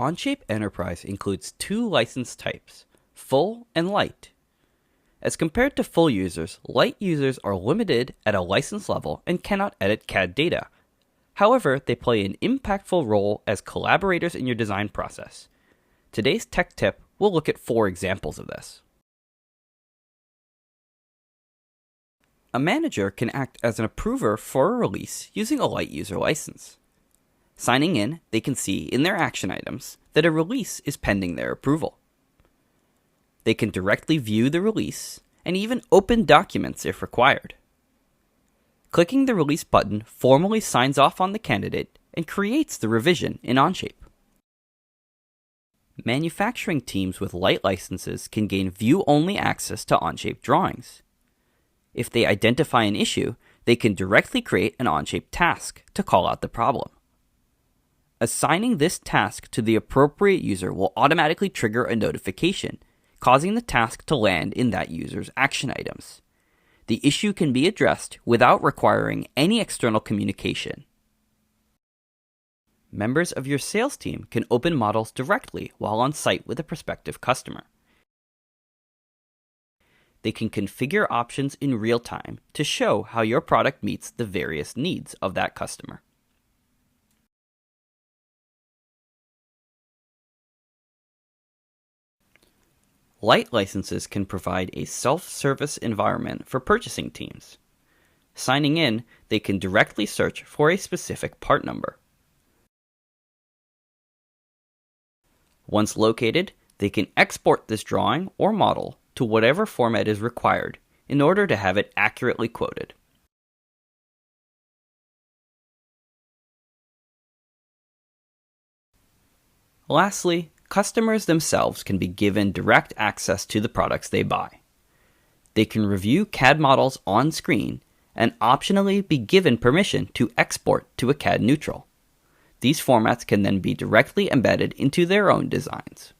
Onshape Enterprise includes two license types, Full and Light. As compared to full users, light users are limited at a license level and cannot edit CAD data. However, they play an impactful role as collaborators in your design process. Today's tech tip will look at 4 examples of this. A manager can act as an approver for a release using a light user license. Signing in, they can see in their action items that a release is pending their approval. They can directly view the release and even open documents if required. Clicking the release button formally signs off on the candidate and creates the revision in Onshape. Manufacturing teams with light licenses can gain view-only access to Onshape drawings. If they identify an issue, they can directly create an Onshape task to call out the problem. Assigning this task to the appropriate user will automatically trigger a notification, causing the task to land in that user's action items. The issue can be addressed without requiring any external communication. Members of your sales team can open models directly while on site with a prospective customer. They can configure options in real time to show how your product meets the various needs of that customer. Light licenses can provide a self-service environment for purchasing teams. Signing in, they can directly search for a specific part number. Once located, they can export this drawing or model to whatever format is required in order to have it accurately quoted. Lastly, customers themselves can be given direct access to the products they buy. They can review CAD models on screen and optionally be given permission to export to a CAD neutral. These formats can then be directly embedded into their own designs.